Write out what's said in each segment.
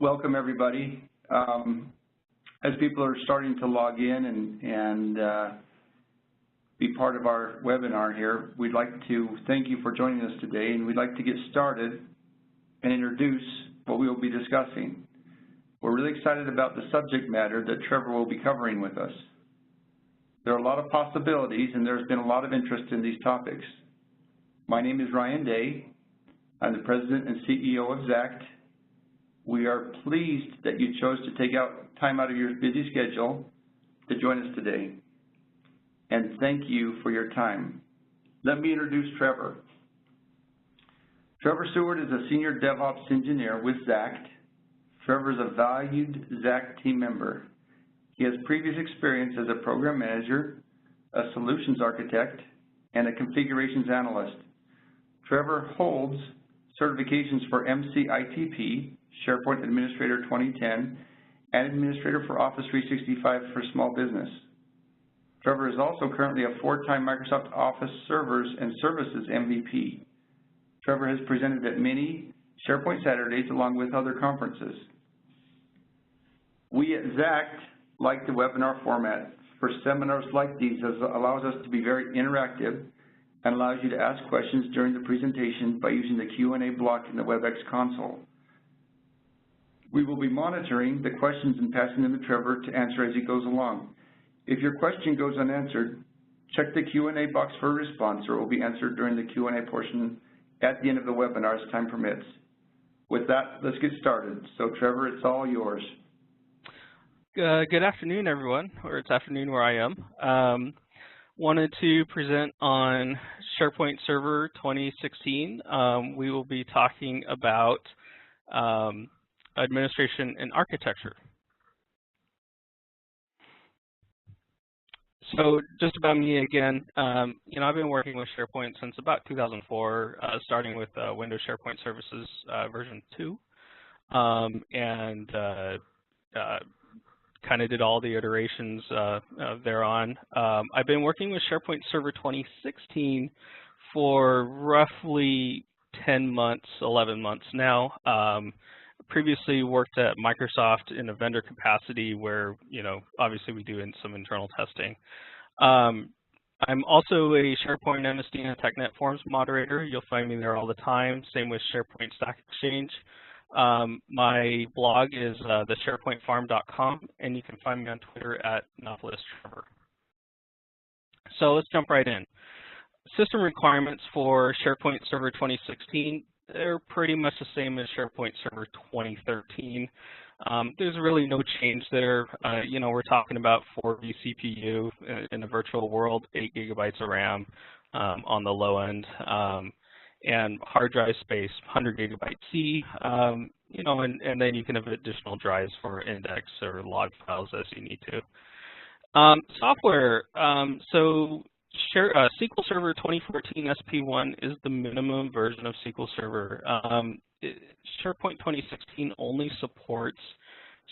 Welcome, everybody. As people are starting to log in and be part of our webinar here, we'd like to thank you for joining us today, and we'd like to get started and introduce what we will be discussing. We're really excited about the subject matter that Trevor will be covering with us. There are a lot of possibilities, and there's been a lot of interest in these topics. My name is Ryan Day. I'm the President and CEO of ZAACT. We are pleased that you chose to take time out of your busy schedule to join us today. And thank you for your time. Let me introduce Trevor. Trevor Seward is a Senior DevOps Engineer with ZAACT. Trevor is a valued ZAACT team member. He has previous experience as a program manager, a solutions architect, and a configurations analyst. Trevor holds certifications for MCITP, SharePoint Administrator 2010, and Administrator for Office 365 for Small Business. Trevor is also currently a 4-time Microsoft Office Servers and Services MVP. Trevor has presented at many SharePoint Saturdays along with other conferences. We at ZAACT like the webinar format. For seminars like these, it allows us to be very interactive and allows you to ask questions during the presentation by using the Q&A block in the WebEx console. We will be monitoring the questions and passing them to Trevor to answer as he goes along. If your question goes unanswered, check the Q&A box for a response, or it will be answered during the Q&A portion at the end of the webinar as time permits. With that, let's get started. So Trevor, it's all yours. Good afternoon, everyone, or it's afternoon where I am. Wanted to present on SharePoint Server 2016. We will be talking about administration and architecture. So just about me again, I've been working with SharePoint since about 2004, starting with Windows SharePoint Services version 2, and kind of did all the iterations thereon. I've been working with SharePoint Server 2016 for roughly 10 months, 11 months now. Previously worked at Microsoft in a vendor capacity where, obviously we do some internal testing. I'm also a SharePoint MSD and TechNet forums moderator. You'll find me there all the time. Same with SharePoint Stack Exchange. My blog is thesharepointfarm.com, and you can find me on Twitter at NovelisTrevor. So let's jump right in. System requirements for SharePoint Server 2016, they're pretty much the same as SharePoint Server 2013. There's really no change there. We're talking about 4 vCPU in a virtual world, 8 GB of RAM on the low end. And hard drive space, 100 GB C, and then you can have additional drives for index or log files as you need to. Software, so SQL Server 2014 SP1 is the minimum version of SQL Server. SharePoint 2016 only supports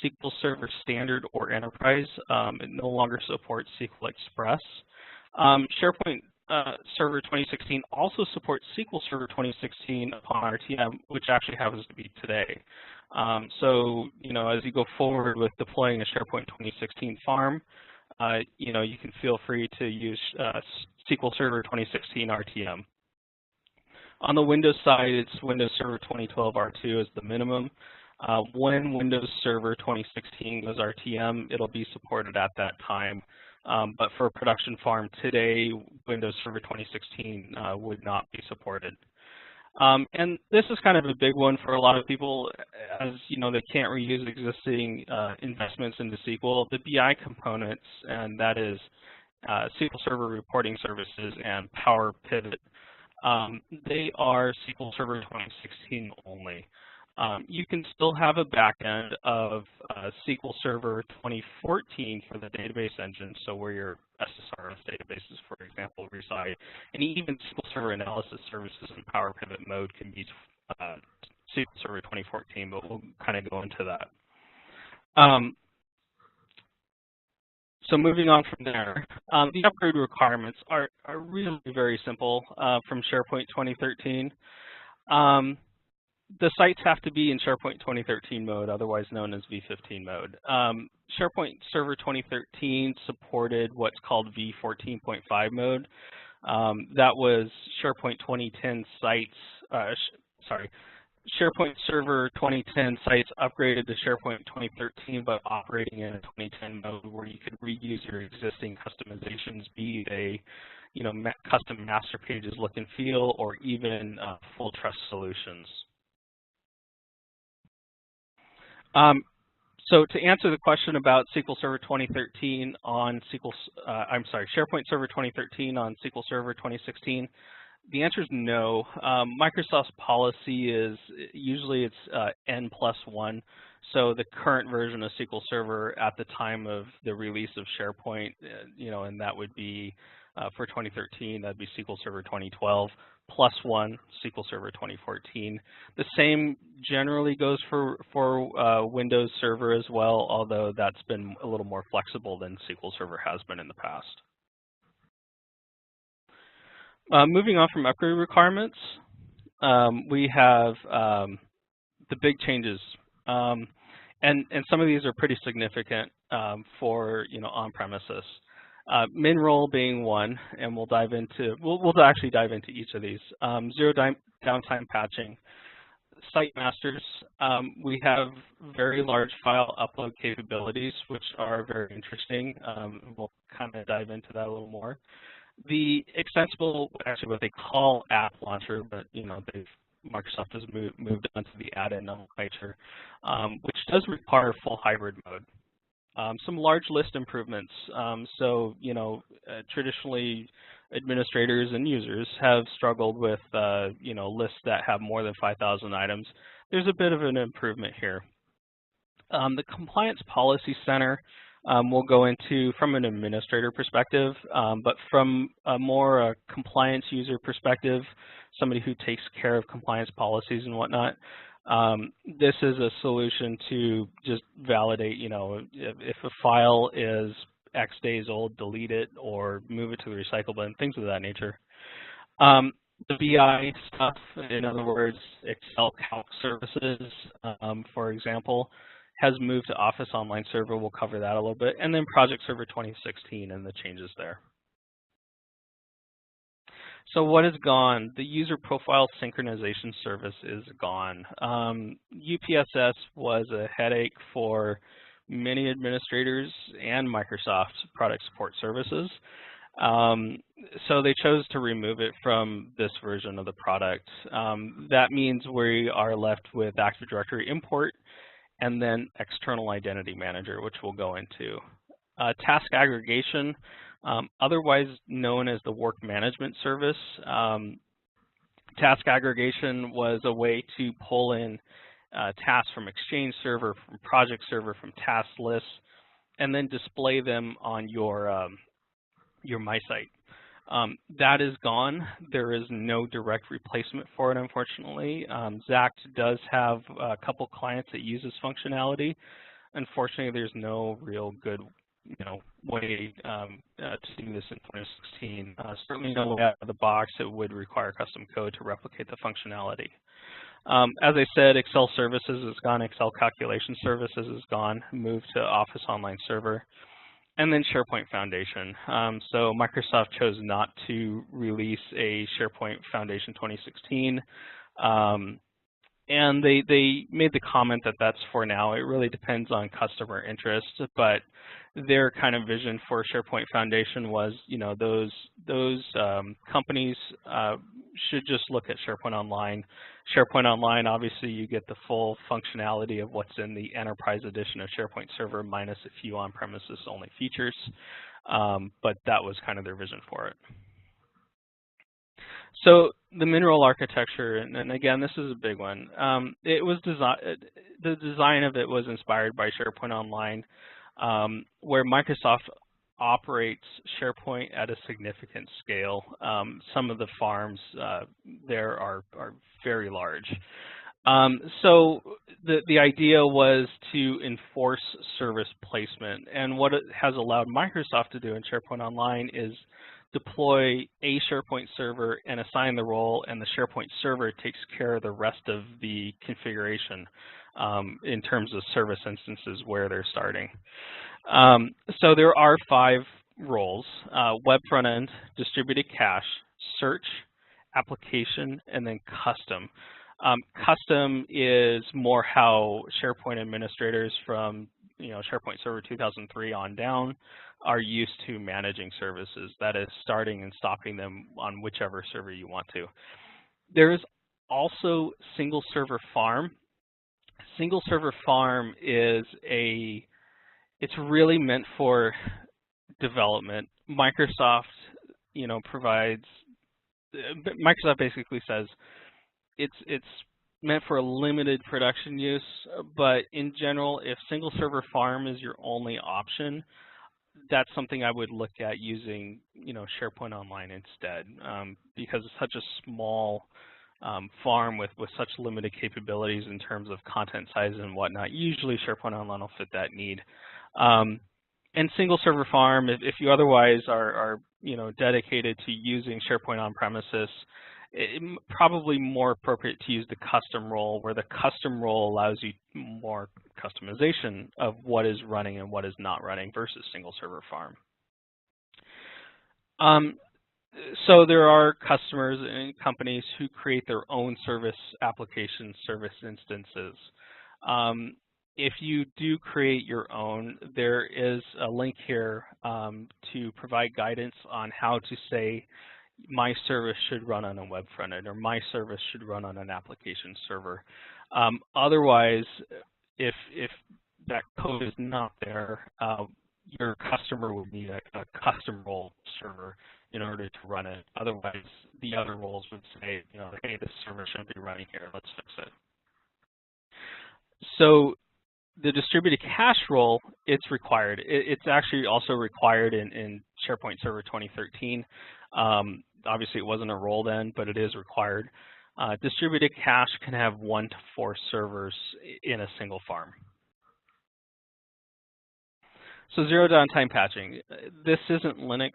SQL Server Standard or Enterprise. It no longer supports SQL Express. SharePoint Server 2016 also supports SQL Server 2016 upon RTM, which actually happens to be today. So, as you go forward with deploying a SharePoint 2016 farm, you can feel free to use SQL Server 2016 RTM. On the Windows side, it's Windows Server 2012 R2 is the minimum. When Windows Server 2016 goes RTM, it'll be supported at that time. But for a production farm today, Windows Server 2016 would not be supported. And this is kind of a big one for a lot of people, as they can't reuse existing investments into SQL. The BI components, and that is SQL Server Reporting Services and Power Pivot, they are SQL Server 2016 only. You can still have a backend of SQL Server 2014 for the database engine, so where your SSRS databases, for example, reside. And even SQL Server Analysis Services and Power Pivot mode can be SQL Server 2014, but we'll kind of go into that. So moving on from there, the upgrade requirements are really very simple from SharePoint 2013. the sites have to be in SharePoint 2013 mode, otherwise known as V15 mode. SharePoint Server 2013 supported what's called V14.5 mode. That was SharePoint 2010 sites, SharePoint Server 2010 sites upgraded to SharePoint 2013, but operating in a 2010 mode where you could reuse your existing customizations, be they, custom master pages look and feel, or even full trust solutions. So to answer the question about SQL Server 2013 on SharePoint Server 2013 on SQL Server 2016, the answer is no. Microsoft's policy is usually it's N+1. So the current version of SQL Server at the time of the release of SharePoint, and that would be for 2013, that'd be SQL Server 2012 +1 SQL Server 2014. The same generally goes for Windows Server as well, although that's been a little more flexible than SQL Server has been in the past. Moving on from upgrade requirements, we have the big changes, and some of these are pretty significant for on-premises. MinRole being one, and we'll actually dive into each of these. Zero downtime patching. Site masters, we have very large file upload capabilities, which are very interesting. We'll kind of dive into that a little more. The extensible, actually what they call app launcher, but Microsoft has moved on to the add-in nomenclature, which does require full hybrid mode. Some large list improvements. Traditionally, administrators and users have struggled with lists that have more than 5,000 items. There's a bit of an improvement here. The Compliance Policy Center we'll go into from an administrator perspective, but from a more compliance user perspective, somebody who takes care of compliance policies and whatnot, this is a solution to just validate, if a file is X days old, delete it or move it to the recycle bin, things of that nature. The BI stuff, in other words, Excel calc services, for example, has moved to Office Online Server. We'll cover that a little bit. And then Project Server 2016 and the changes there. So what is gone? The user profile synchronization service is gone. UPSS was a headache for many administrators and Microsoft product support services. So they chose to remove it from this version of the product. That means we are left with Active Directory import and then External Identity Manager, which we'll go into. Task aggregation, otherwise known as the work management service. Task aggregation was a way to pull in tasks from Exchange Server, from Project Server, from task lists, and then display them on your MySite. That is gone. There is no direct replacement for it, unfortunately. ZAACT does have a couple clients that use this functionality. Unfortunately, there's no real good way to do this in 2016. Certainly no way out of the box. It would require custom code to replicate the functionality. As I said, Excel services is gone. Excel calculation services is gone. Moved to Office Online Server. And then SharePoint Foundation. So Microsoft chose not to release a SharePoint Foundation 2016. And they made the comment that that's for now. It really depends on customer interest, but their kind of vision for SharePoint Foundation was, those companies should just look at SharePoint Online. SharePoint Online, obviously, you get the full functionality of what's in the Enterprise Edition of SharePoint Server minus a few on-premises only features, but that was kind of their vision for it. So the MinRole architecture, and again, this is a big one. It was the design of it was inspired by SharePoint Online, where Microsoft operates SharePoint at a significant scale. Some of the farms there are very large. So the idea was to enforce service placement, and what it has allowed Microsoft to do in SharePoint Online is deploy a SharePoint server and assign the role, and the SharePoint server takes care of the rest of the configuration in terms of service instances where they're starting. So there are 5 roles: web front end, distributed cache, search, application, and then custom. Custom is more how SharePoint administrators from SharePoint Server 2003 on down are used to managing services. That is starting and stopping them on whichever server you want to. There is also single server farm. Single server farm is it's really meant for development. Microsoft, Microsoft basically says it's meant for a limited production use, but in general, if single server farm is your only option, that's something I would look at using, SharePoint Online instead, because it's such a small farm with such limited capabilities in terms of content size and whatnot. Usually SharePoint Online will fit that need. And single server farm, if you otherwise are dedicated to using SharePoint on premises, probably more appropriate to use the custom role, where the custom role allows you more customization of what is running and what is not running versus single server farm. So there are customers and companies who create their own service applications, service instances. If you do create your own, there is a link here to provide guidance on how to say my service should run on a web front end, or my service should run on an application server. Otherwise, if that code is not there, your customer would need a custom role server in order to run it. Otherwise, the other roles would say, hey, this server shouldn't be running here, let's fix it. So the distributed cache role, it's required. It's actually also required in SharePoint Server 2013. Obviously, it wasn't a role then, but it is required. Distributed cache can have 1 to 4 servers in a single farm. So zero downtime patching. This isn't Linux.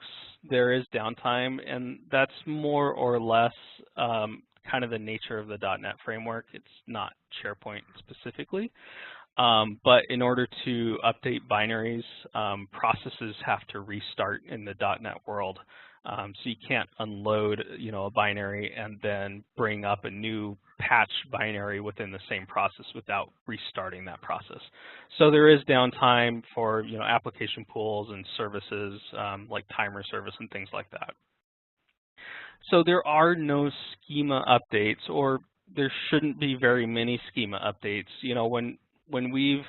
There is downtime, and that's more or less kind of the nature of the .NET framework. It's not SharePoint specifically. But in order to update binaries, processes have to restart in the .NET world. So you can't unload, a binary and then bring up a new patch binary within the same process without restarting that process. So there is downtime for, application pools and services like timer service and things like that. So there are no schema updates, or there shouldn't be very many schema updates. When we've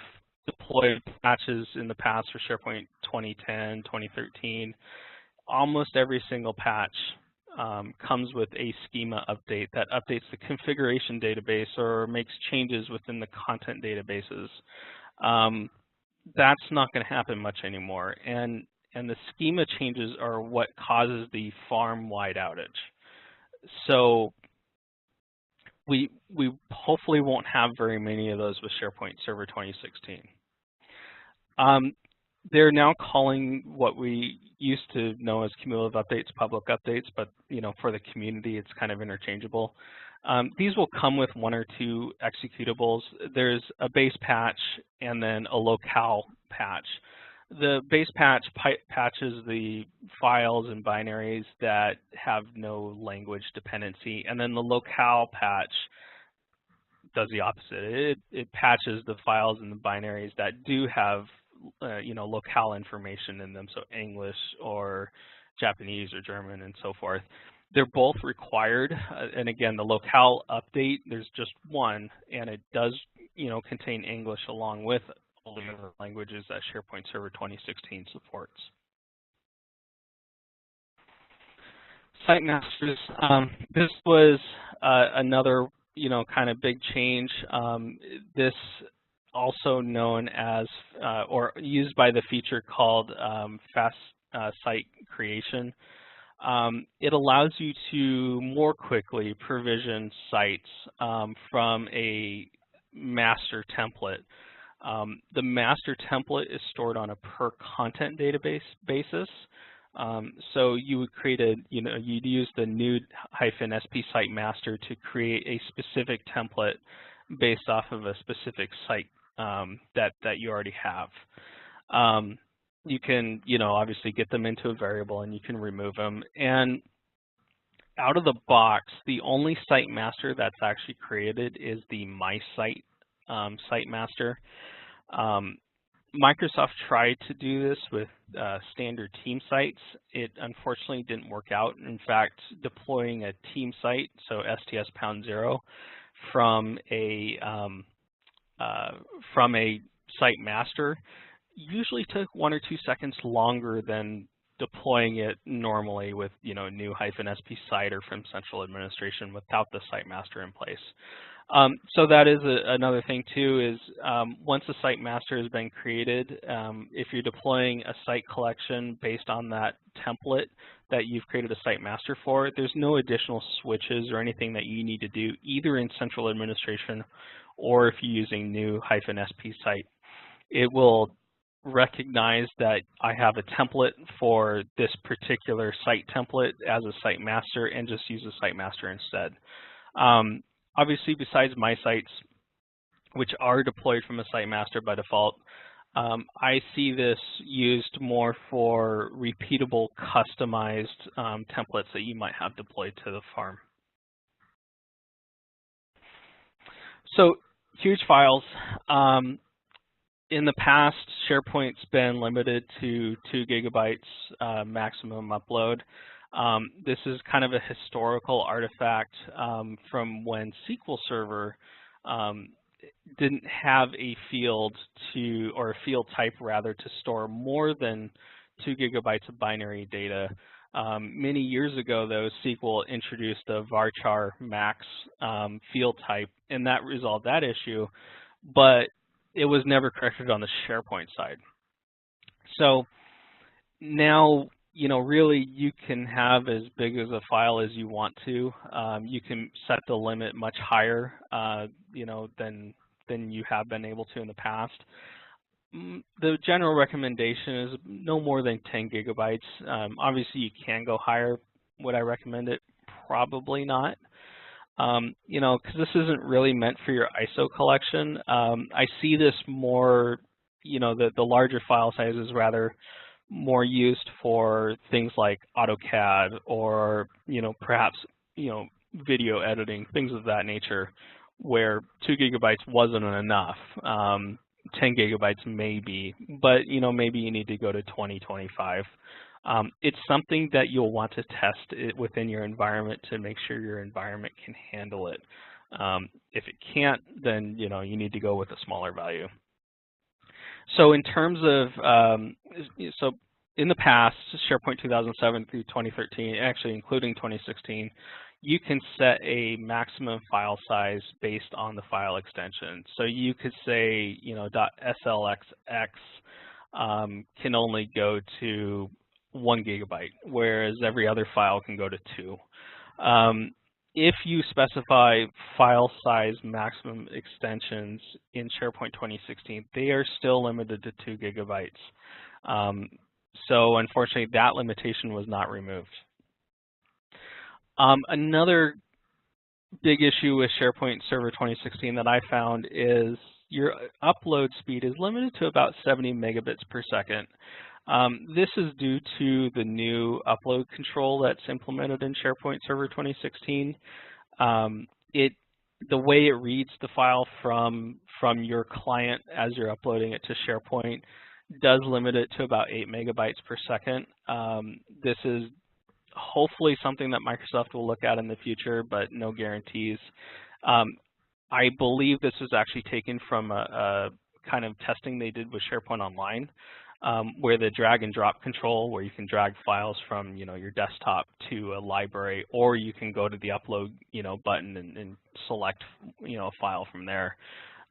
deployed patches in the past for SharePoint 2010, 2013, almost every single patch comes with a schema update that updates the configuration database or makes changes within the content databases. That's not going to happen much anymore, and the schema changes are what causes the farm-wide outage. So we hopefully won't have very many of those with SharePoint Server 2016. They're now calling what we used to know as cumulative updates public updates, but for the community, it's kind of interchangeable. These will come with 1 or 2 executables. There's a base patch and then a locale patch. The base patch patches the files and binaries that have no language dependency, and then the locale patch does the opposite. It patches the files and the binaries that do have locale information in them, so English or Japanese or German and so forth. They're both required, and again, the locale update, there's just one, and it does contain English along with all the other languages that SharePoint Server 2016 supports. Site masters. This was another kind of big change. This also known as or used by the feature called fast site creation. It allows you to more quickly provision sites from a master template. The master template is stored on a per content database basis. So you would create you'd use the new-sp site master to create a specific template based off of a specific site that you already have. You can, obviously get them into a variable and you can remove them. And out of the box, the only site master that's actually created is the My Site site master. Microsoft tried to do this with standard team sites. It unfortunately didn't work out. In fact, deploying a team site, so STS-0, from a site master usually took 1 or 2 seconds longer than deploying it normally with new-sp site or from central administration without the site master in place. So that is another thing too, is once a site master has been created, if you're deploying a site collection based on that template that you've created a site master for, there's no additional switches or anything that you need to do either in central administration or if you're using new-sp site. It will recognize that I have a template for this particular site template as a site master and just use a site master instead. Obviously, besides my sites, which are deployed from a site master by default, I see this used more for repeatable, customized templates that you might have deployed to the farm. So, huge files. In the past, SharePoint's been limited to 2 GB maximum upload. This is kind of a historical artifact from when SQL Server didn't have a field or a field type rather to store more than 2 GB of binary data. Many years ago, though, SQL introduced a varchar max field type, and that resolved that issue, but it was never corrected on the SharePoint side. So now, really you can have as big as a file as you want to. You can set the limit much higher, than you have been able to in the past. The general recommendation is no more than 10 GB. Obviously, you can go higher. Would I recommend it? Probably not. Because this isn't really meant for your ISO collection. I see this more, the larger file size is rather more used for things like AutoCAD or, perhaps, video editing, things of that nature, where 2 GB wasn't enough. 10 GB maybe, but, maybe you need to go to 20, 25. It's something that you'll want to test within your environment to make sure your environment can handle it. If it can't, then you need to go with a smaller value. So in terms of, so in the past, SharePoint 2007 through 2013, actually including 2016, you can set a maximum file size based on the file extension. So you could say, .slxx can only go to 1 GB, whereas every other file can go to 2. If you specify file size maximum extensions in SharePoint 2016, they are still limited to 2 GB. So unfortunately, that limitation was not removed. Another big issue with SharePoint Server 2016 that I found is your upload speed is limited to about 70 megabits per second. This is due to the new upload control that's implemented in SharePoint Server 2016. The way it reads the file from your client as you're uploading it to SharePoint does limit it to about 8 megabytes per second. This is hopefully something that Microsoft will look at in the future, but no guarantees. I believe this was actually taken from a kind of testing they did with SharePoint Online, where the drag and drop control, where you can drag files from your desktop to a library, or you can go to the upload button and select a file from there.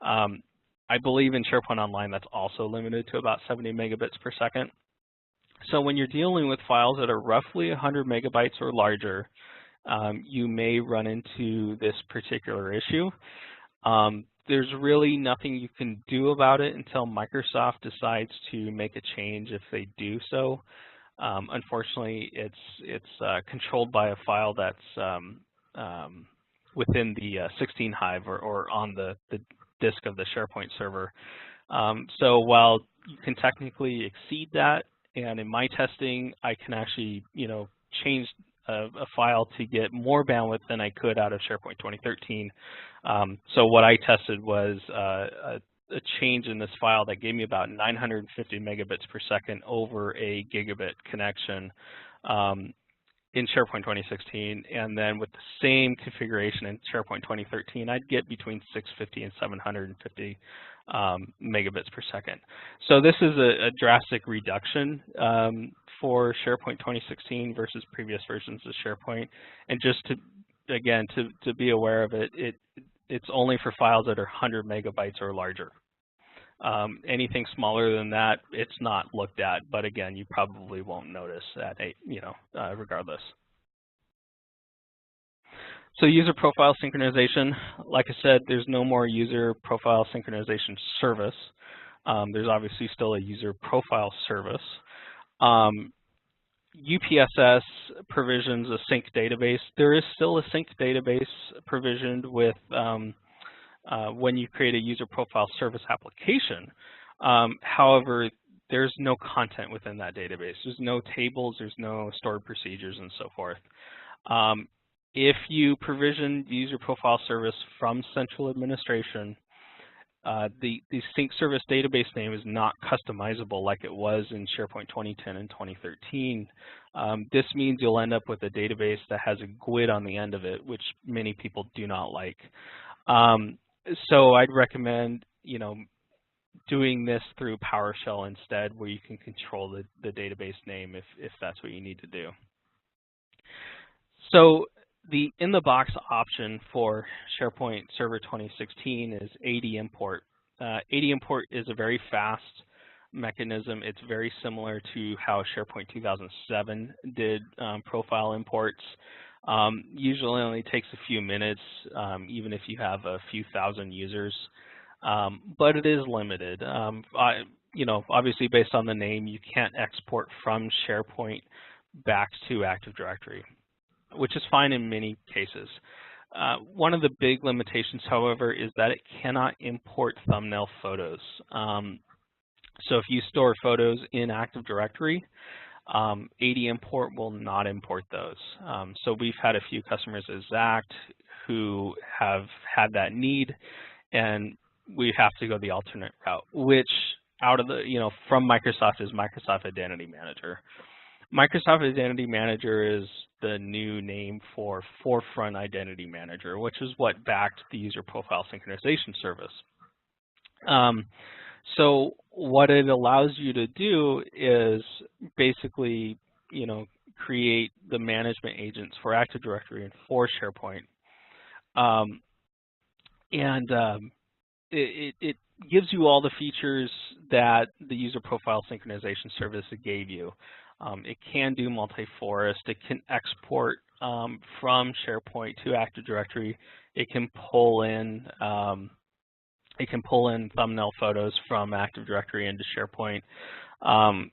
I believe in SharePoint Online that's also limited to about 70 megabits per second. So when you're dealing with files that are roughly 100 megabytes or larger, you may run into this particular issue. There's really nothing you can do about it until Microsoft decides to make a change if they do so. Unfortunately, it's controlled by a file that's within the 16 hive or on the disk of the SharePoint server. So while you can technically exceed that, and in my testing, I can actually, change a file to get more bandwidth than I could out of SharePoint 2013. So what I tested was a change in this file that gave me about 950 megabits per second over a gigabit connection in SharePoint 2016, and then with the same configuration in SharePoint 2013, I'd get between 650 and 750 megabits per second. So this is a drastic reduction for SharePoint 2016 versus previous versions of SharePoint. And just to be aware of it, it's only for files that are 100 megabytes or larger. Anything smaller than that, it's not looked at, but again, you probably won't notice that, regardless. So user profile synchronization, like I said, there's no more user profile synchronization service. There's obviously still a user profile service. UPSS provisions a sync database. There is still a sync database provisioned with when you create a user profile service application. However, there's no content within that database. There's no tables, there's no stored procedures, and so forth. If you provision the user profile service from central administration, the sync service database name is not customizable like it was in SharePoint 2010 and 2013. This means you'll end up with a database that has a GUID on the end of it, which many people do not like. So I'd recommend, doing this through PowerShell instead, where you can control the database name if that's what you need to do. So the in-the-box option for SharePoint Server 2016 is AD import. AD import is a very fast mechanism. It's very similar to how SharePoint 2007 did profile imports. Usually only takes a few minutes, even if you have a few thousand users, but it is limited. Obviously based on the name, you can't export from SharePoint back to Active Directory, which is fine in many cases. One of the big limitations, however, is that it cannot import thumbnail photos. So if you store photos in Active Directory, AD import will not import those. So we've had a few customers at ZAACT who have had that need, and we have to go the alternate route, which from Microsoft is Microsoft Identity Manager. Microsoft Identity Manager is the new name for Forefront Identity Manager, which is what backed the user profile synchronization service. So what it allows you to do is basically, create the management agents for Active Directory and for SharePoint. It gives you all the features that the user profile synchronization service gave you. It can do multi-forest. It can export from SharePoint to Active Directory. It can pull in thumbnail photos from Active Directory into SharePoint.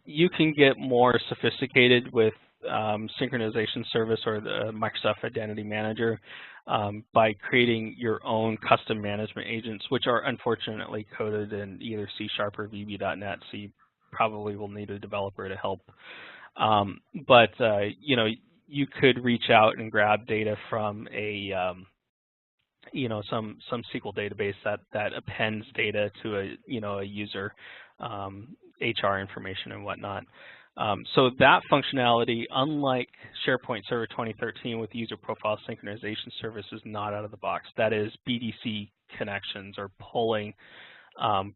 You can get more sophisticated with synchronization service or the Microsoft Identity Manager by creating your own custom management agents, which are unfortunately coded in either C# or VB.NET, so you probably will need a developer to help. You could reach out and grab data from a some SQL database that appends data to a user, HR information and whatnot. So that functionality, unlike SharePoint Server 2013 with user profile synchronization service, is not out of the box. That is BDC connections or pulling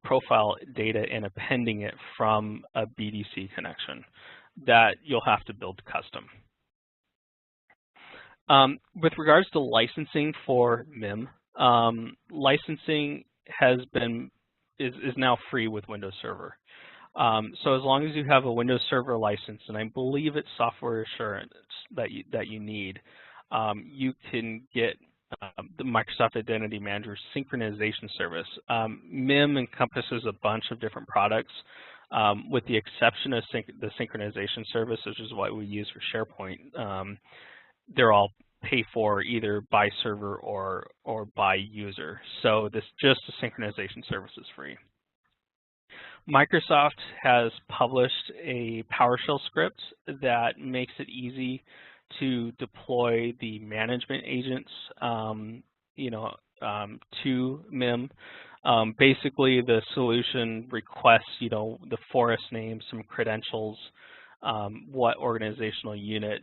profile data and appending it from a BDC connection that you'll have to build custom. With regards to licensing for MIM, licensing is now free with Windows Server. So as long as you have a Windows Server license, and I believe it's software assurance that you need, you can get the Microsoft Identity Manager synchronization service. MIM encompasses a bunch of different products. with the exception of the synchronization service, which is what we use for SharePoint. They're all pay for either by server or by user. So just the synchronization service is free. Microsoft has published a PowerShell script that makes it easy to deploy the management agents, to MIM. Basically, the solution requests, the forest name, some credentials, what organizational unit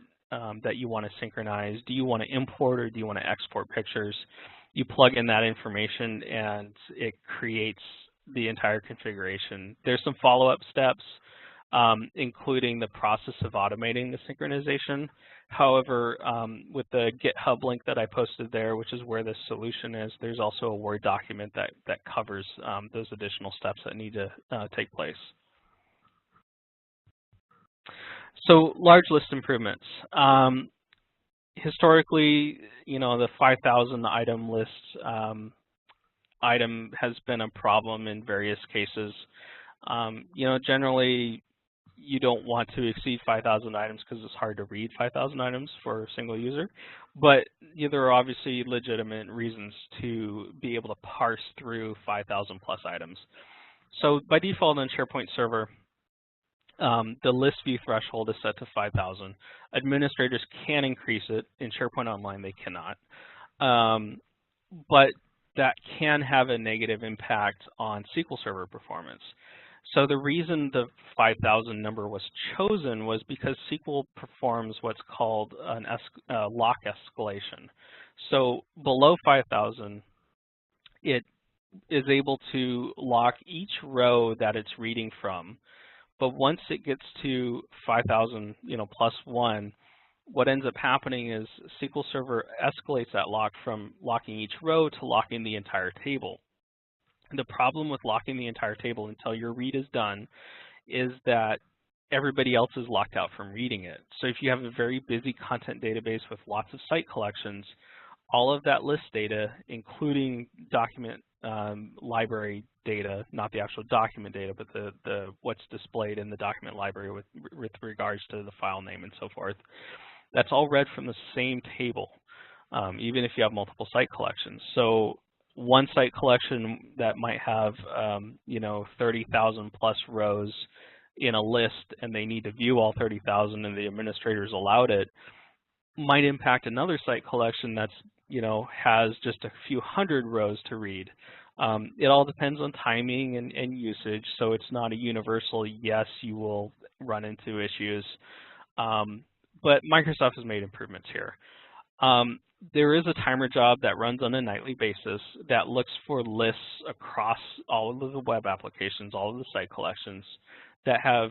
that you want to synchronize. Do you want to import or do you want to export pictures? You plug in that information and it creates the entire configuration. There's some follow-up steps, including the process of automating the synchronization. However, with the GitHub link that I posted there, which is where this solution is, there's also a Word document that covers those additional steps that need to take place. So large list improvements. Historically, the 5,000 item list item has been a problem in various cases. Generally, you don't want to exceed 5,000 items because it's hard to read 5,000 items for a single user. But there are obviously legitimate reasons to be able to parse through 5,000 plus items. So by default on SharePoint Server, the list view threshold is set to 5,000. Administrators can increase it. In SharePoint Online, they cannot. But that can have a negative impact on SQL Server performance. So the reason the 5,000 number was chosen was because SQL performs what's called an lock escalation. So below 5,000, it is able to lock each row that it's reading from. But once it gets to 5,000, plus one, what ends up happening is SQL Server escalates that lock from locking each row to locking the entire table. The problem with locking the entire table until your read is done is that everybody else is locked out from reading it. So if you have a very busy content database with lots of site collections, all of that list data, including document library data, not the actual document data, but the what's displayed in the document library with regards to the file name and so forth, that's all read from the same table, even if you have multiple site collections. So one site collection that might have 30,000 plus rows in a list, and they need to view all 30,000, and the administrators allowed it, might impact another site collection that's has just a few hundred rows to read. It all depends on timing and usage, so it's not a universal yes, you will run into issues. But Microsoft has made improvements here. There is a timer job that runs on a nightly basis that looks for lists across all of the web applications, all of the site collections that have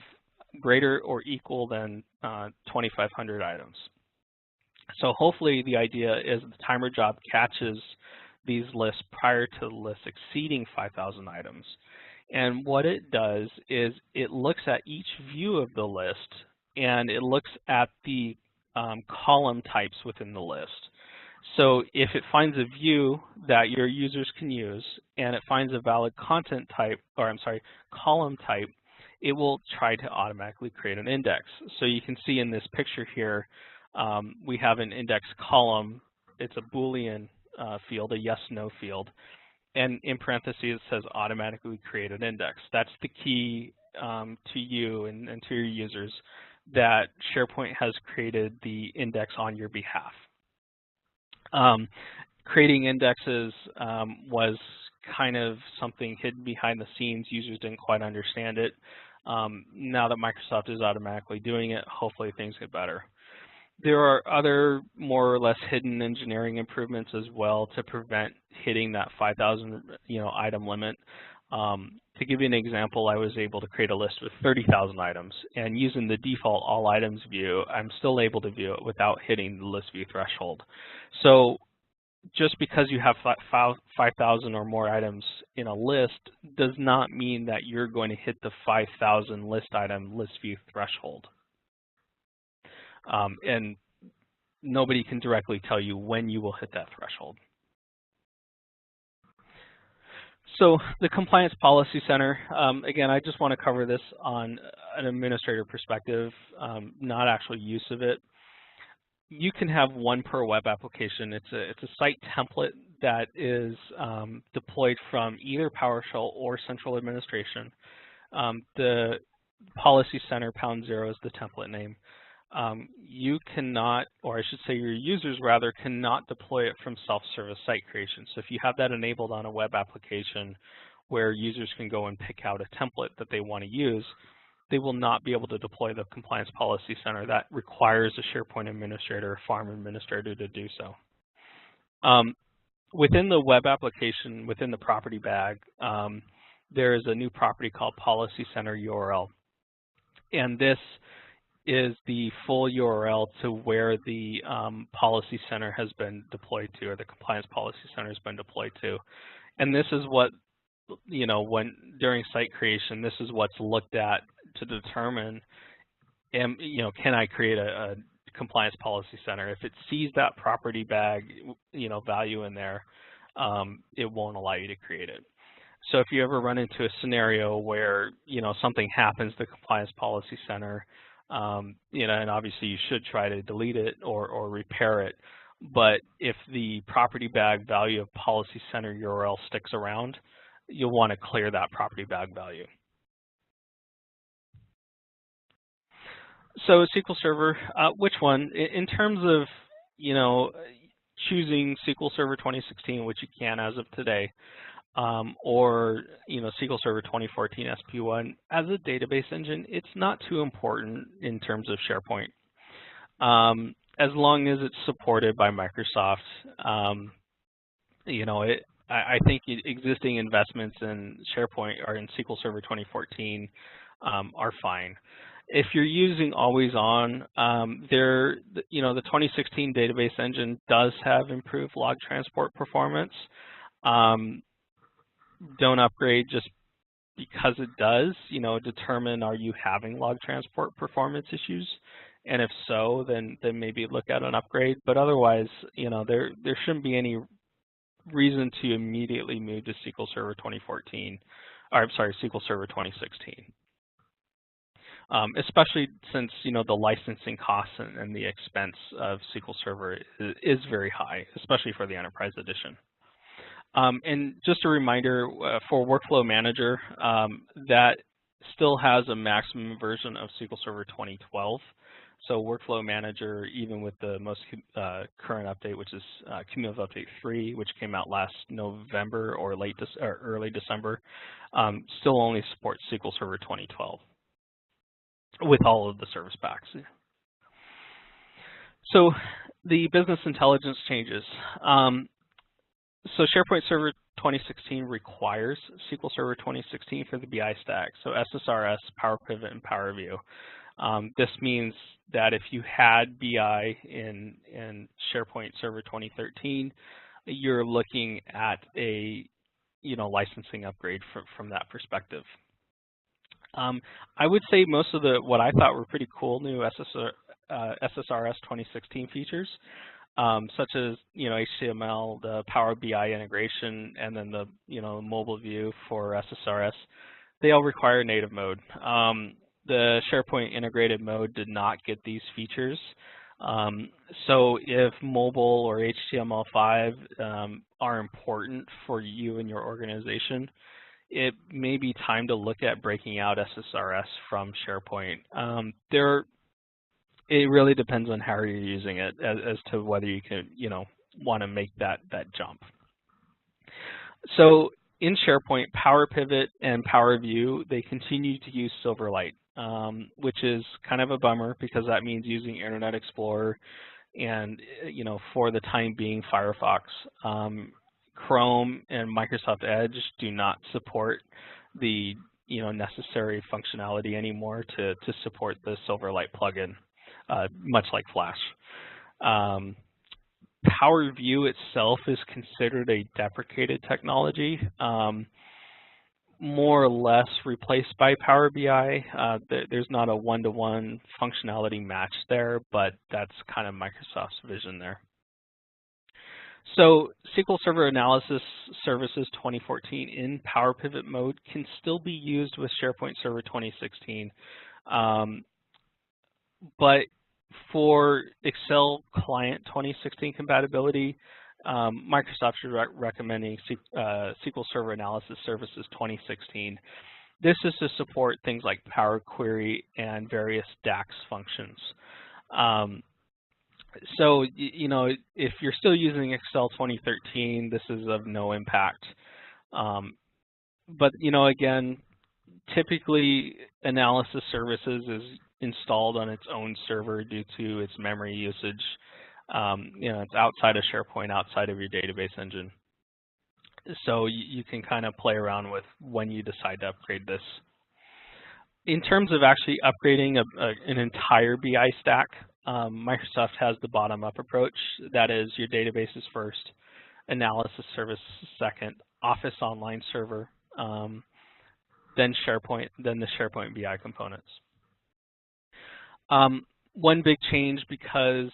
greater or equal than 2,500 items. So hopefully the idea is the timer job catches these lists prior to the list exceeding 5,000 items. And what it does is it looks at each view of the list, and it looks at the column types within the list. So if it finds a view that your users can use and it finds a valid content type, or I'm sorry, column type, it will try to automatically create an index. So you can see in this picture here, we have an index column. It's a Boolean field, a yes/no field. And in parentheses, it says automatically create an index. That's the key to you and to your users that SharePoint has created the index on your behalf. Creating indexes was kind of something hidden behind the scenes. Users didn't quite understand it. Now that Microsoft is automatically doing it, hopefully things get better. There are other more or less hidden engineering improvements as well to prevent hitting that 5,000 item limit. To give you an example, I was able to create a list with 30,000 items, and using the default all items view, I'm still able to view it without hitting the list view threshold. So just because you have 5,000 or more items in a list does not mean that you're going to hit the 5,000 list item list view threshold. And nobody can directly tell you when you will hit that threshold. So the Compliance Policy Center, again, I just want to cover this on an administrator perspective, not actual use of it. You can have one per web application. It's a site template that is deployed from either PowerShell or central administration. The Policy Center #0 is the template name. You cannot, or I should say your users rather, cannot deploy it from self-service site creation. So if you have that enabled on a web application where users can go and pick out a template that they want to use, they will not be able to deploy the Compliance Policy Center. That requires a SharePoint administrator or farm administrator to do so. Within the web application, within the property bag, there is a new property called Policy Center URL. And this is the full URL to where the Policy Center has been deployed to, or the Compliance Policy Center has been deployed to. And this is what, during site creation, this is what's looked at to determine, can I create a Compliance Policy Center? If it sees that property bag, value in there, it won't allow you to create it. So if you ever run into a scenario where, something happens to the Compliance Policy Center, and obviously you should try to delete it or repair it. But if the property bag value of Policy Center URL sticks around, you'll want to clear that property bag value. So SQL Server, which one? In terms of, choosing SQL Server 2016, which you can as of today, or SQL Server 2014 SP1 as a database engine, it's not too important in terms of SharePoint, as long as it's supported by Microsoft. I think existing investments in SharePoint or in SQL Server 2014 are fine. If you're using always on, the 2016 database engine does have improved log transport performance. Don't upgrade just because it does. Determine, are you having log transport performance issues? And if so, then maybe look at an upgrade. But otherwise, there shouldn't be any reason to immediately move to SQL Server 2014, or I'm sorry, SQL Server 2016. Especially since the licensing costs and the expense of SQL Server is very high, especially for the Enterprise Edition. And just a reminder, for Workflow Manager, that still has a maximum version of SQL Server 2012. So Workflow Manager, even with the most current update, which is Cumulative Update 3, which came out last November or early December, still only supports SQL Server 2012 with all of the service packs. So the business intelligence changes. So SharePoint Server 2016 requires SQL Server 2016 for the BI stack, so SSRS, Power Pivot, and Power View. This means that if you had BI in SharePoint Server 2013, you're looking at a licensing upgrade from that perspective. I would say most of what I thought were pretty cool new SSRS 2016 features, such as HTML, the Power BI integration, and then the mobile view for SSRS, they all require native mode. The SharePoint integrated mode did not get these features. So if mobile or HTML5 are important for you and your organization, it may be time to look at breaking out SSRS from SharePoint. It really depends on how you're using it as to whether you can, want to make that jump. So in SharePoint, Power Pivot and Power View, they continue to use Silverlight, which is kind of a bummer because that means using Internet Explorer and, for the time being, Firefox. Chrome and Microsoft Edge do not support the necessary functionality anymore to support the Silverlight plugin, much like Flash. Power View itself is considered a deprecated technology, more or less replaced by Power BI. There's not a one-to-one functionality match there, but that's kind of Microsoft's vision there. So SQL Server Analysis Services 2014 in Power Pivot mode can still be used with SharePoint Server 2016. But for Excel Client 2016 compatibility, Microsoft is recommending SQL Server Analysis Services 2016. This is to support things like Power Query and various DAACT functions. So, you know, if you're still using Excel 2013, this is of no impact. But, you know, again, typically Analysis Services is installed on its own server due to its memory usage. You know, it's outside of SharePoint, outside of your database engine. So you can kind of play around with when you decide to upgrade this. In terms of actually upgrading an entire BI stack, Microsoft has the bottom-up approach. That is, your database is first, Analysis Service second, Office Online Server, then SharePoint, then the SharePoint BI components. One big change, because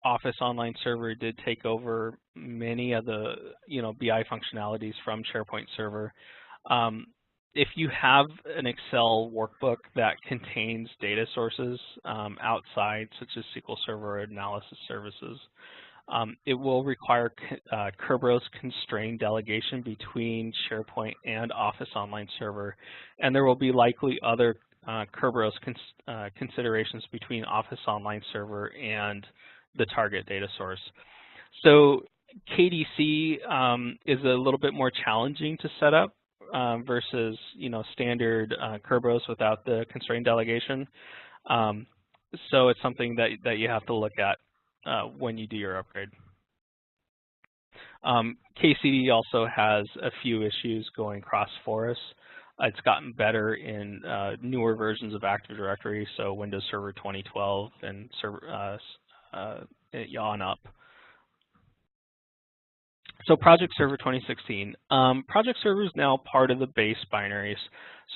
Office Online Server did take over many of the BI functionalities from SharePoint Server. If you have an Excel workbook that contains data sources outside, such as SQL Server Analysis Services, it will require Kerberos constrained delegation between SharePoint and Office Online Server, and there will be likely other Kerberos considerations between Office Online Server and the target data source. So KDC is a little bit more challenging to set up versus standard Kerberos without the constrained delegation. So it's something that you have to look at when you do your upgrade. KCD also has a few issues going cross for us. It's gotten better in newer versions of Active Directory, so Windows Server 2012 and on up. So Project Server 2016. Project Server is now part of the base binaries.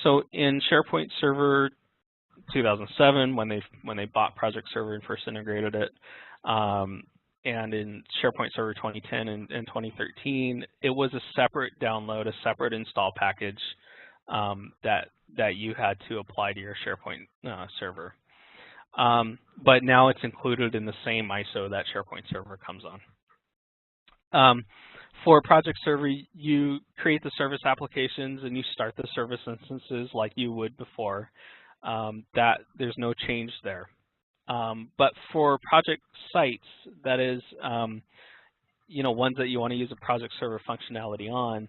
So in SharePoint Server 2007, when they bought Project Server and first integrated it, and in SharePoint Server 2010 and 2013, it was a separate download, a separate install package that you had to apply to your SharePoint server. But now it's included in the same ISO that SharePoint Server comes on. For Project Server, you create the service applications and you start the service instances like you would before. There's no change there. But for project sites, that is, ones that you want to use a Project Server functionality on,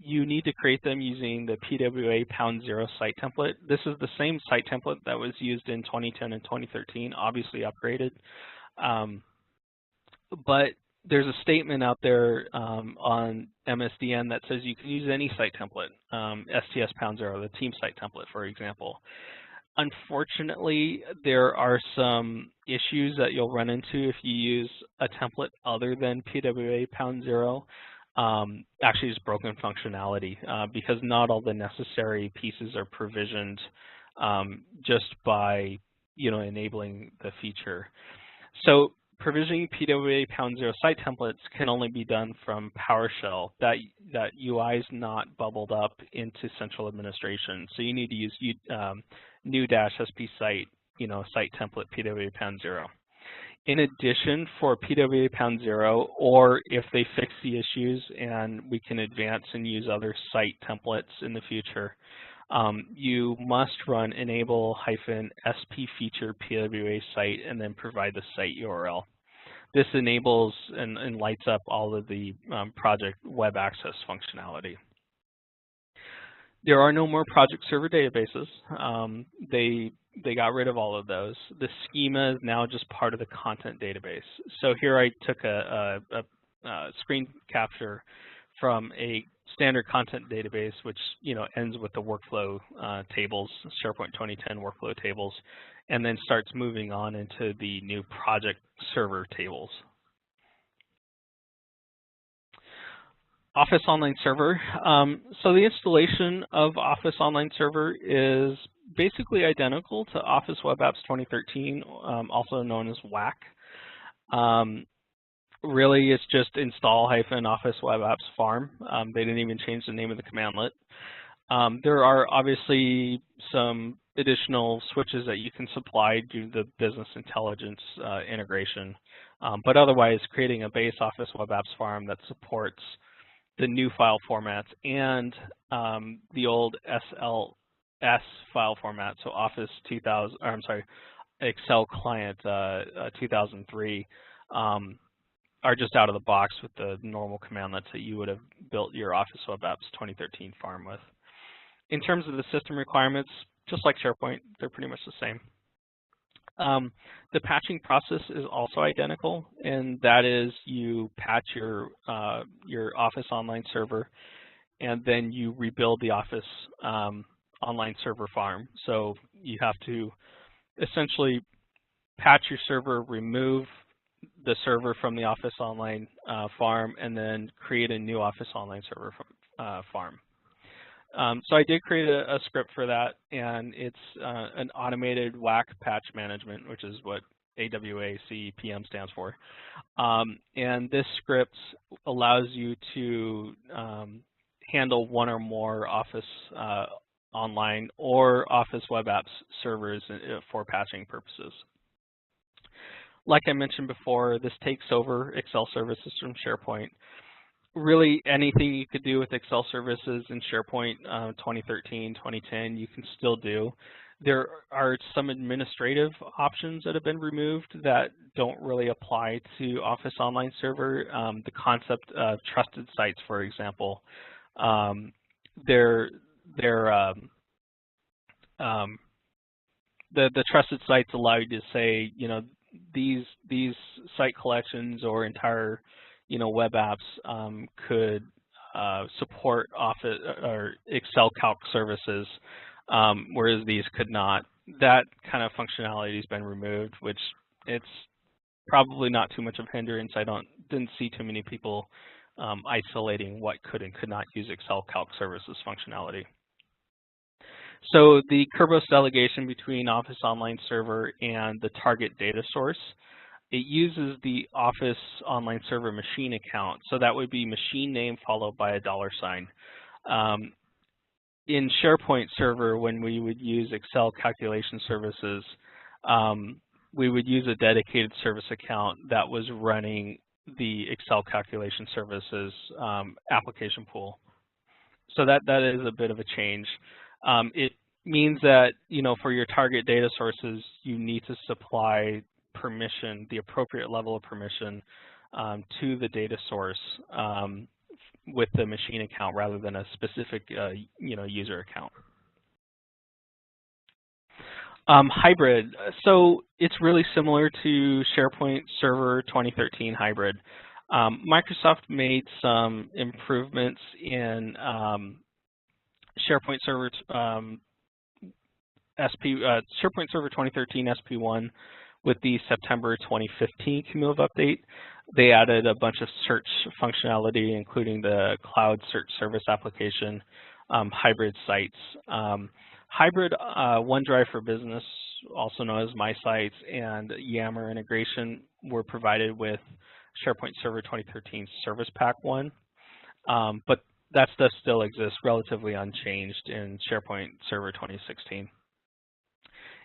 you need to create them using the PWA #0 site template. This is the same site template that was used in 2010 and 2013, obviously upgraded. But there's a statement out there on MSDN that says you can use any site template, STS #0, the team site template, for example. Unfortunately, there are some issues that you'll run into if you use a template other than PWA #0. Actually, it's broken functionality because not all the necessary pieces are provisioned just by enabling the feature. So provisioning PWA #0 site templates can only be done from PowerShell. That UI is not bubbled up into central administration. So you need to use new-sp site, site template PWA #0. In addition, for PWA #0, or if they fix the issues and we can advance and use other site templates in the future, you must run enable-sp feature PWA site and then provide the site URL. This enables and lights up all of the project web access functionality. There are no more Project Server databases. They got rid of all of those. The schema is now just part of the content database. So here I took a screen capture from a standard content database, which ends with the workflow tables, SharePoint 2010 workflow tables, and then starts moving on into the new Project Server tables. Office Online Server. So the installation of Office Online Server is basically identical to Office Web Apps 2013, also known as WAC. Really, it's just install-office web apps farm. They didn't even change the name of the commandlet. There are obviously some additional switches that you can supply due to the business intelligence integration, but otherwise creating a base Office web apps farm that supports the new file formats and the old SLS file format, so Office 2000, or I'm sorry, Excel Client 2003 are just out of the box with the normal commandlets that you would have built your Office Web Apps 2013 farm with. In terms of the system requirements, just like SharePoint, they're pretty much the same. The patching process is also identical, and that is you patch your Office Online Server, and then you rebuild the Office Online Server farm. So you have to essentially patch your server, remove the server from the Office Online farm, and then create a new Office Online Server farm. So I did create a script for that, and it's an automated WAC patch management, which is what AWACPM stands for. And this script allows you to handle one or more Office Online or Office Web Apps servers for patching purposes. Like I mentioned before, this takes over Excel services from SharePoint. Really, anything you could do with Excel services in SharePoint 2013, 2010, you can still do. There are some administrative options that have been removed that don't really apply to Office Online Server. The concept of trusted sites, for example, the trusted sites allow you to say, you know, these site collections or entire, you know, web apps could support Office or Excel Calc services, whereas these could not. That kind of functionality has been removed, which it's probably not too much of a hindrance. Didn't see too many people isolating what could and could not use Excel Calc services functionality. So the Kerberos delegation between Office Online Server and the target data source, it uses the Office Online Server machine account. So that would be machine name followed by a $sign. In SharePoint Server, when we would use Excel calculation services, we would use a dedicated service account that was running the Excel calculation services application pool. So that is a bit of a change. It means that, you know, for your target data sources, you need to supply permission, the appropriate level of permission to the data source with the machine account rather than a specific, you know, user account. Hybrid. So it's really similar to SharePoint Server 2013 Hybrid. Microsoft made some improvements in SharePoint Server SharePoint Server 2013 SP1 with the September 2015 cumulative update. They added a bunch of search functionality, including the cloud search service application, hybrid sites. Hybrid OneDrive for Business, also known as My Sites, and Yammer integration were provided with SharePoint Server 2013 Service Pack 1, but that stuff still exists relatively unchanged in SharePoint Server 2016.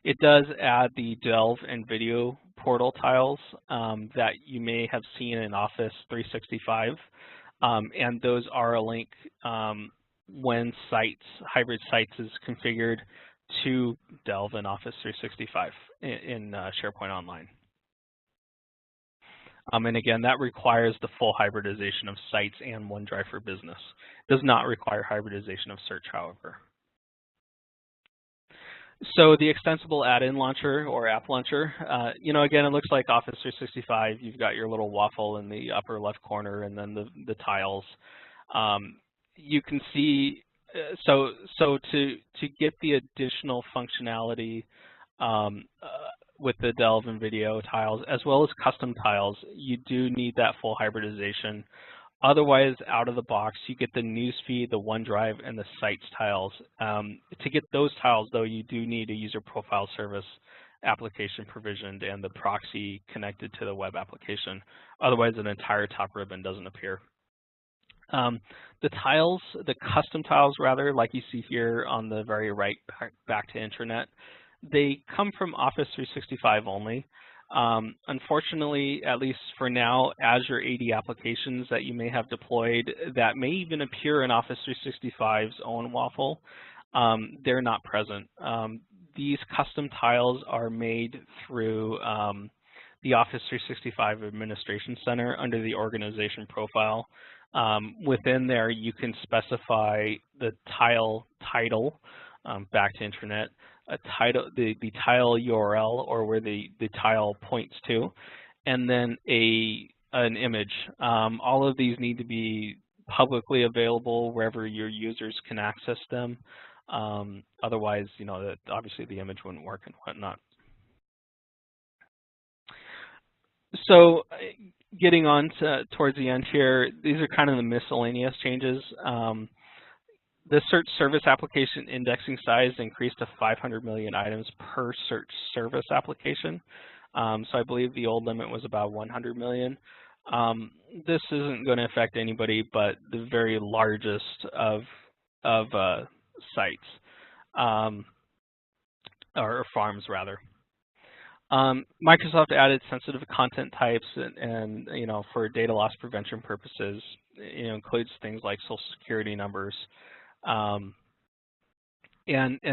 It does add the Delve and Video portal tiles that you may have seen in Office 365, and those are a link when hybrid sites is configured to Delve and Office 365 in SharePoint Online. And again, that requires the full hybridization of sites and OneDrive for Business. It does not require hybridization of search, however. So the extensible add-in launcher or app launcher, you know, again, it looks like Office 365. You've got your little waffle in the upper left corner and then the tiles. You can see, so to get the additional functionality with the Delve and Video tiles, as well as custom tiles, you do need that full hybridization. Otherwise, out of the box, you get the newsfeed, the OneDrive, and the sites tiles. To get those tiles, though, you do need a user profile service application provisioned and the proxy connected to the web application. Otherwise, an entire top ribbon doesn't appear. The tiles, the custom tiles rather, like you see here on the very right, back to intranet, they come from Office 365 only. Unfortunately, at least for now, Azure AD applications that you may have deployed that may even appear in Office 365's own waffle, they're not present. These custom tiles are made through the Office 365 Administration Center under the organization profile. Within there, you can specify the tile title, back to intranet, a title, the tile URL, or where the tile points to, and then an image. All of these need to be publicly available wherever your users can access them. Otherwise, obviously the image wouldn't work and whatnot. So getting on towards the end here, these are kind of the miscellaneous changes. The search service application indexing size increased to 500 million items per search service application. So I believe the old limit was about 100 million. This isn't going to affect anybody but the very largest of sites, or farms rather. Microsoft added sensitive content types and for data loss prevention purposes, includes things like social security numbers. And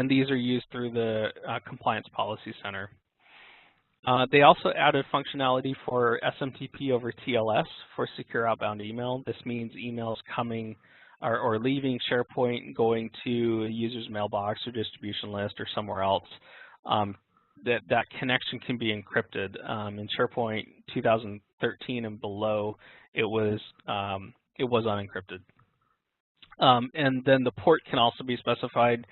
these are used through the Compliance Policy Center. They also added functionality for SMTP over TLS for secure outbound email. This means emails coming or leaving SharePoint, going to a user's mailbox or distribution list or somewhere else. That connection can be encrypted. In SharePoint 2013 and below, it was unencrypted. And then the port can also be specified.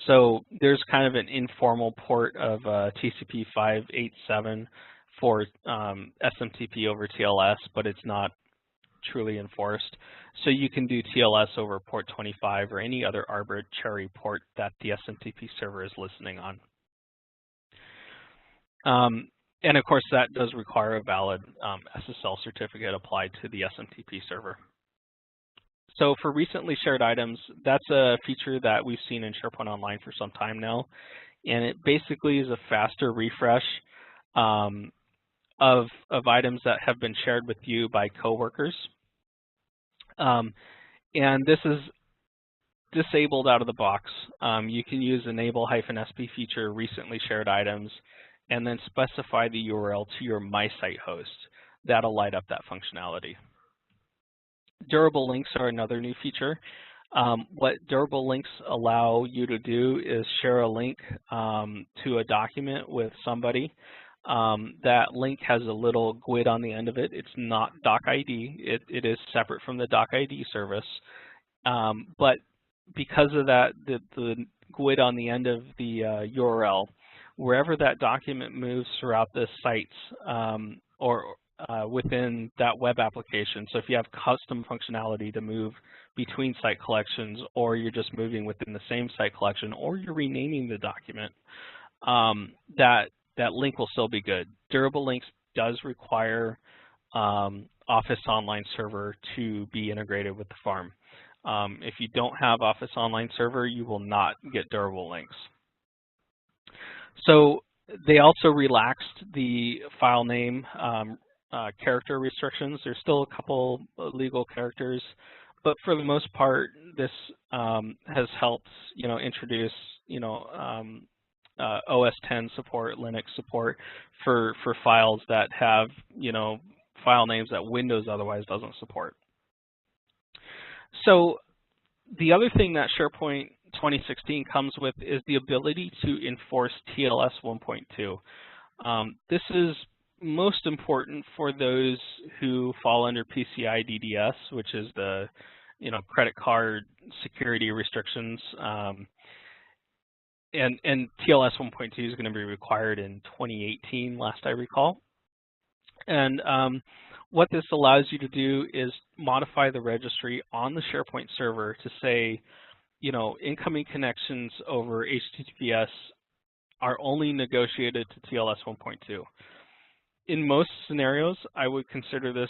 So there's kind of an informal port of TCP 587 for SMTP over TLS, but it's not truly enforced. So you can do TLS over port 25 or any other arbitrary port that the SMTP server is listening on. And of course, that does require a valid SSL certificate applied to the SMTP server. So for recently shared items, that's a feature that we've seen in SharePoint Online for some time now. And it basically is a faster refresh of items that have been shared with you by coworkers. And this is disabled out of the box. You can use enable-sp feature recently shared items and then specify the URL to your MySite host. That'll light up that functionality. Durable links are another new feature. What durable links allow you to do is share a link to a document with somebody. That link has a little GUID on the end of it. It's not DocID. It is separate from the DocID service. But because of that, the GUID on the end of the URL, wherever that document moves throughout the sites or within that web application. So if you have custom functionality to move between site collections, or you're just moving within the same site collection, or you're renaming the document, that link will still be good. Durable links does require Office Online Server to be integrated with the farm. If you don't have Office Online Server, you will not get durable links. So they also relaxed the file name character restrictions. There's still a couple legal characters, but for the most part, this has helped, introduce, OS 10 support, Linux support for files that have, file names that Windows otherwise doesn't support. So the other thing that SharePoint 2016 comes with is the ability to enforce TLS 1.2. This is most important for those who fall under PCI DDS, which is the credit card security restrictions. And TLS 1.2 is going to be required in 2018, last I recall. And what this allows you to do is modify the registry on the SharePoint server to say, incoming connections over HTTPS are only negotiated to TLS 1.2. In most scenarios, I would consider this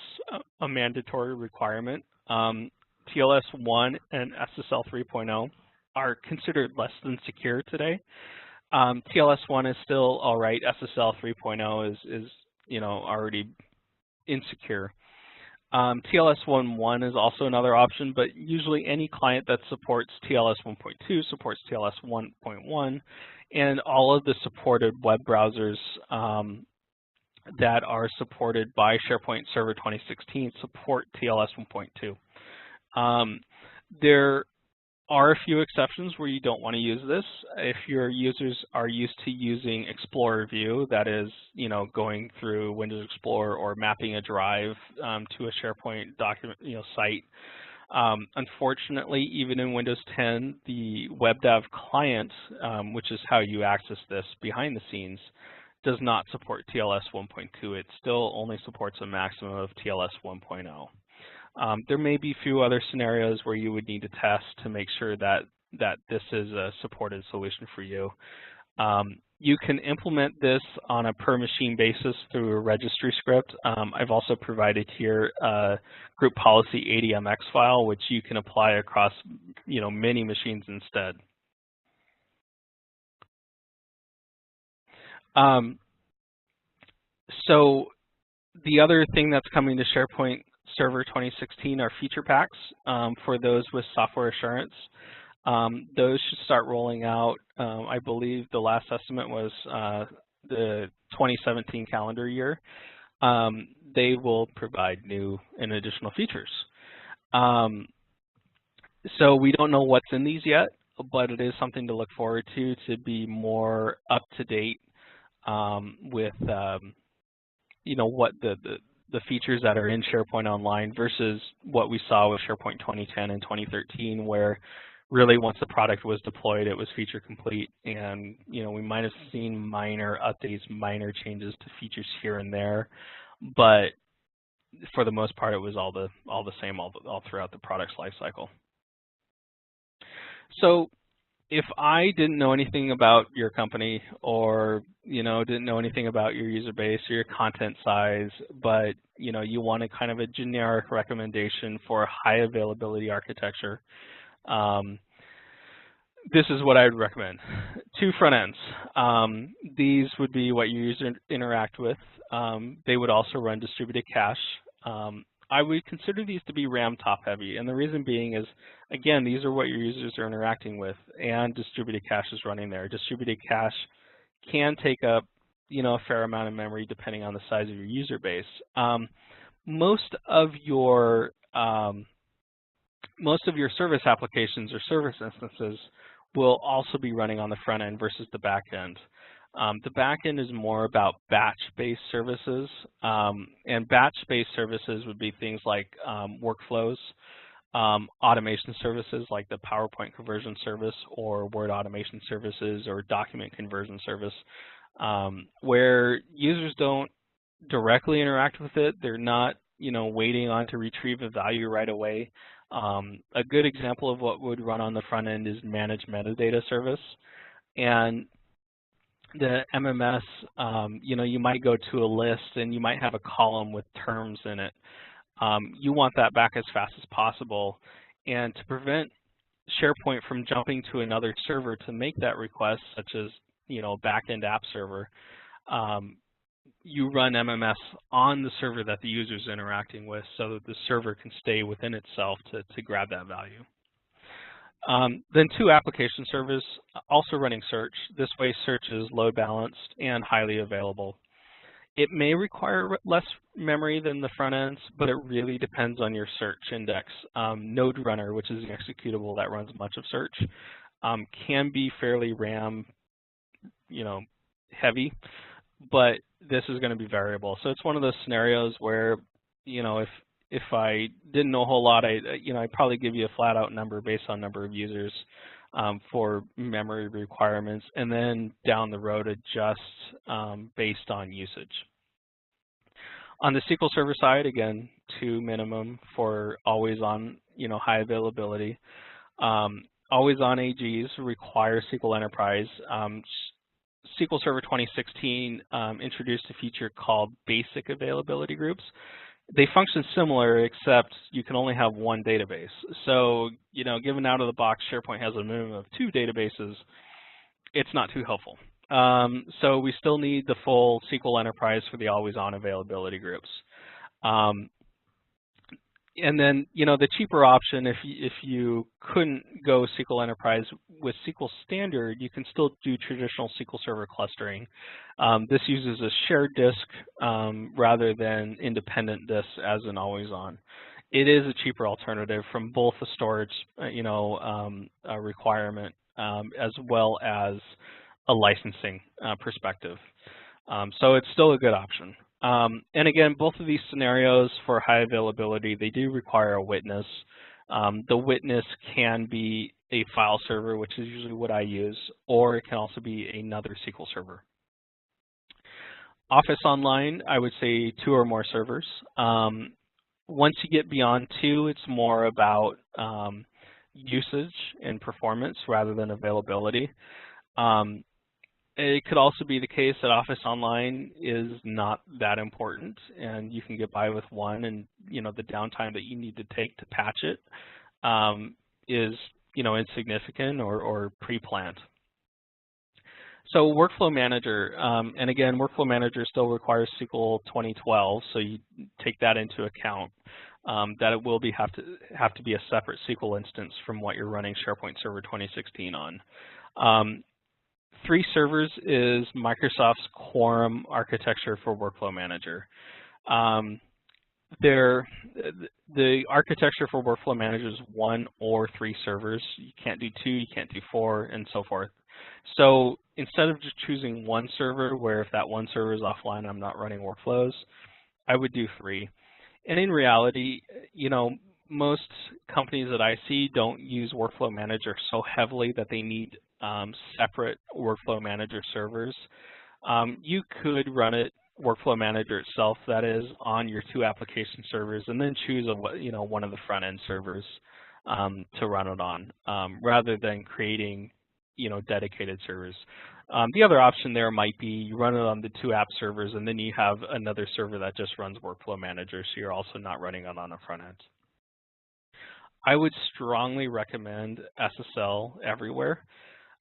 a mandatory requirement. TLS 1 and SSL 3.0 are considered less than secure today. TLS 1 is still all right. SSL 3.0 is already insecure. TLS 1.1 is also another option, but usually any client that supports TLS 1.2 supports TLS 1.1, and all of the supported web browsers that are supported by SharePoint Server 2016 support TLS 1.2. There are a few exceptions where you don't want to use this. If your users are used to using Explorer View, that is, going through Windows Explorer or mapping a drive to a SharePoint document, site. Unfortunately, even in Windows 10, the WebDAV client, which is how you access this behind the scenes, does not support TLS 1.2. It still only supports a maximum of TLS 1.0. There may be a few other scenarios where you would need to test to make sure that this is a supported solution for you. You can implement this on a per machine basis through a registry script. I've also provided here a group policy ADMX file, which you can apply across many machines instead. So the other thing that's coming to SharePoint Server 2016 are feature packs for those with software assurance. Those should start rolling out. I believe the last estimate was the 2017 calendar year. They will provide new and additional features. So we don't know what's in these yet, but it is something to look forward to be more up to date with what the features that are in SharePoint Online versus what we saw with SharePoint 2010 and 2013, where really once the product was deployed, it was feature complete, and we might have seen minor updates, minor changes to features here and there, but for the most part, it was all the same all throughout the product's life cycle. So if I didn't know anything about your company or didn't know anything about your user base or your content size, but you wanted kind of a generic recommendation for high availability architecture, this is what I would recommend. 2 front ends. These would be what your users interact with. They would also run distributed cache. I would consider these to be RAM top heavy, and the reason being is, again, these are what your users are interacting with, and distributed cache is running there. Distributed cache can take up, a fair amount of memory depending on the size of your user base. Most of your service applications or service instances will also be running on the front end versus the back end. The back end is more about batch-based services, and batch-based services would be things like workflows, automation services like the PowerPoint conversion service or Word automation services or document conversion service, where users don't directly interact with it. They're not, waiting on to retrieve a value right away. A good example of what would run on the front end is managed metadata service. And the MMS, you might go to a list and you might have a column with terms in it. You want that back as fast as possible. And to prevent SharePoint from jumping to another server to make that request, such as, back-end app server, you run MMS on the server that the user is interacting with so that the server can stay within itself to grab that value. Then 2 application servers also running search. This way search is load balanced and highly available. It may require less memory than the front ends, but it really depends on your search index. Node Runner, which is the executable that runs much of search, can be fairly RAM heavy, but this is going to be variable. So it's one of those scenarios where, if I didn't know a whole lot, I'd probably give you a flat out number based on number of users for memory requirements, and then down the road adjust based on usage. On the SQL Server side, again, 2 minimum for always on, high availability. Always on AGs require SQL Enterprise. SQL Server 2016 introduced a feature called basic availability groups. They function similar, except you can only have one database. So, given out of the box, SharePoint has a minimum of 2 databases. It's not too helpful. So we still need the full SQL Enterprise for the always-on availability groups. And then, the cheaper option, if you couldn't go SQL Enterprise with SQL Standard, you can still do traditional SQL Server clustering. This uses a shared disk rather than independent disks as an always-on. It is a cheaper alternative from both the storage, requirement as well as a licensing perspective. So it's still a good option. And again, both of these scenarios for high availability, they do require a witness. The witness can be a file server, which is usually what I use, or it can also be another SQL server. Office Online, I would say 2 or more servers. Once you get beyond 2, it's more about usage and performance rather than availability. It could also be the case that Office Online is not that important, and you can get by with 1, and the downtime that you need to take to patch it is insignificant or pre-planned. So Workflow Manager, and again, Workflow Manager still requires SQL 2012, so you take that into account. That it will have to be a separate SQL instance from what you're running SharePoint Server 2016 on. 3 servers is Microsoft's Quorum architecture for Workflow Manager. The architecture for Workflow Manager is 1 or 3 servers. You can't do 2, you can't do 4, and so forth. So instead of just choosing 1 server, where if that 1 server is offline, I'm not running workflows, I would do 3. And in reality, most companies that I see don't use Workflow Manager so heavily that they need separate Workflow Manager servers. You could run it, Workflow Manager itself, that is, on your 2 application servers, and then choose one of the front-end servers to run it on, rather than creating dedicated servers. The other option there might be you run it on the 2 app servers, and then you have another server that just runs Workflow Manager, so you're also not running it on the front end. I would strongly recommend SSL everywhere.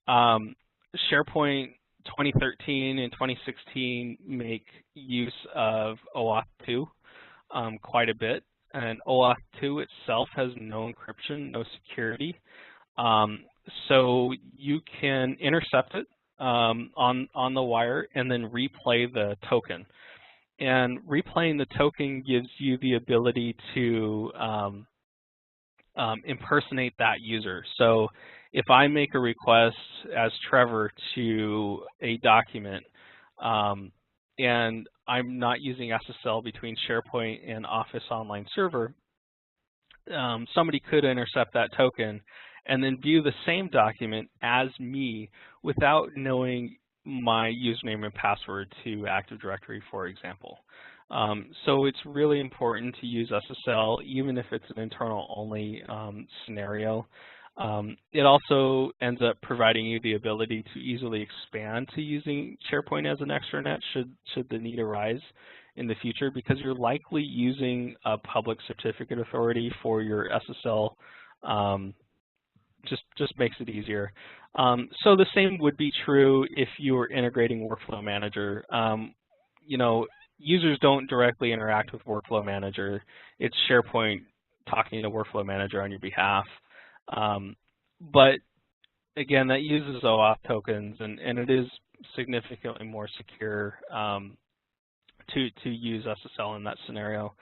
SharePoint 2013 and 2016 make use of OAuth 2 quite a bit, and OAuth 2 itself has no encryption, no security, so you can intercept it on the wire and then replay the token. And replaying the token gives you the ability to impersonate that user. So if I make a request as Trevor to a document and I'm not using SSL between SharePoint and Office Online Server, somebody could intercept that token and then view the same document as me without knowing my username and password to Active Directory, for example. So it's really important to use SSL, even if it's an internal-only scenario. It also ends up providing you the ability to easily expand to using SharePoint as an extranet should the need arise in the future, because you're likely using a public certificate authority for your SSL. Just makes it easier. So the same would be true if you were integrating Workflow Manager. Users don't directly interact with Workflow Manager. It's SharePoint talking to Workflow Manager on your behalf. But again, that uses OAuth tokens, and it is significantly more secure to use SSL in that scenario.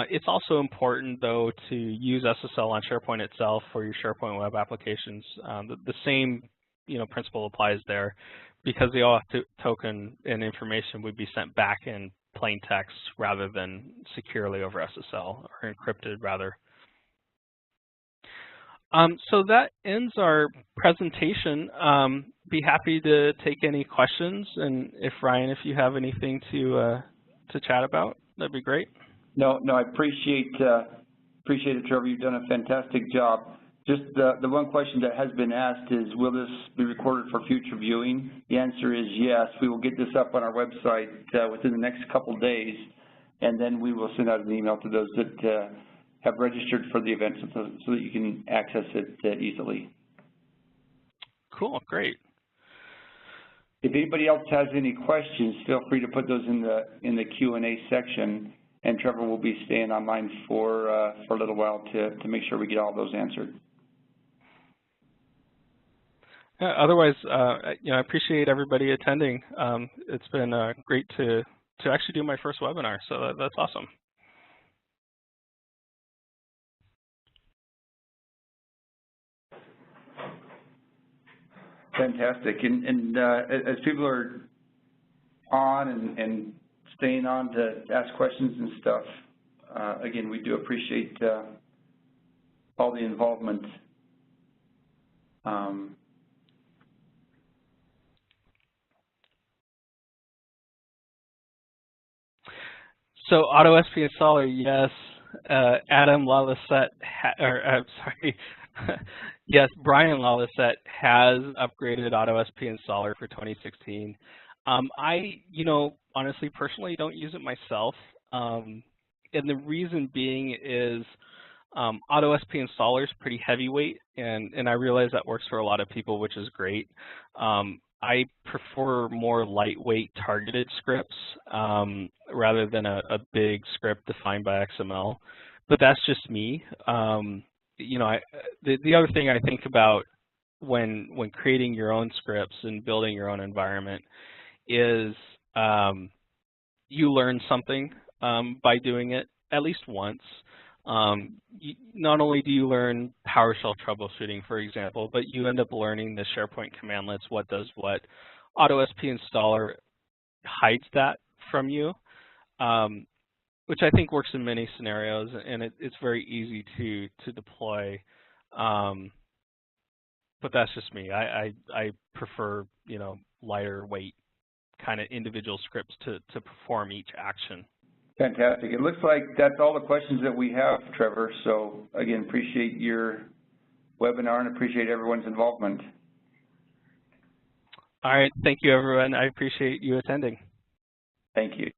It's also important, though, to use SSL on SharePoint itself for your SharePoint web applications. The same principle applies there, because the OAuth token and information would be sent back in plain text rather than securely over SSL, or encrypted rather. So that ends our presentation. Be happy to take any questions, and if Ryan, if you have anything to chat about, that'd be great. No, I appreciate it, Trevor. You've done a fantastic job. Just the one question that has been asked is, will this be recorded for future viewing? The answer is yes. We will get this up on our website within the next couple of days, and then we will send out an email to those that have registered for the event so that you can access it easily. Cool, great. If anybody else has any questions, feel free to put those in the Q&A section, and Trevor will be staying online for a little while to make sure we get all those answered. Otherwise, you know, I appreciate everybody attending. It's been great to actually do my first webinar, so that's awesome. Fantastic. And as people are on and staying on to ask questions and stuff, again, we do appreciate all the involvement. So Auto SP Installer, yes. Adam Lalissette, I'm sorry. Yes, Brian Lalissette has upgraded Auto SP Installer for 2016. You know, honestly, personally, don't use it myself. And the reason being is Auto SP Installer is pretty heavyweight, and I realize that works for a lot of people, which is great. I prefer more lightweight targeted scripts rather than a big script defined by XML, but that's just me. You know, the other thing I think about when creating your own scripts and building your own environment is you learn something by doing it at least once. Not only do you learn PowerShell troubleshooting, for example, but you end up learning the SharePoint commandlets, what does what. Auto SP Installer hides that from you, which I think works in many scenarios, and it's very easy to deploy. But that's just me. I prefer, you know, lighter weight kind of individual scripts to perform each action. Fantastic. It looks like that's all the questions that we have, Trevor. So again, appreciate your webinar and appreciate everyone's involvement. All right. Thank you, everyone. I appreciate you attending. Thank you.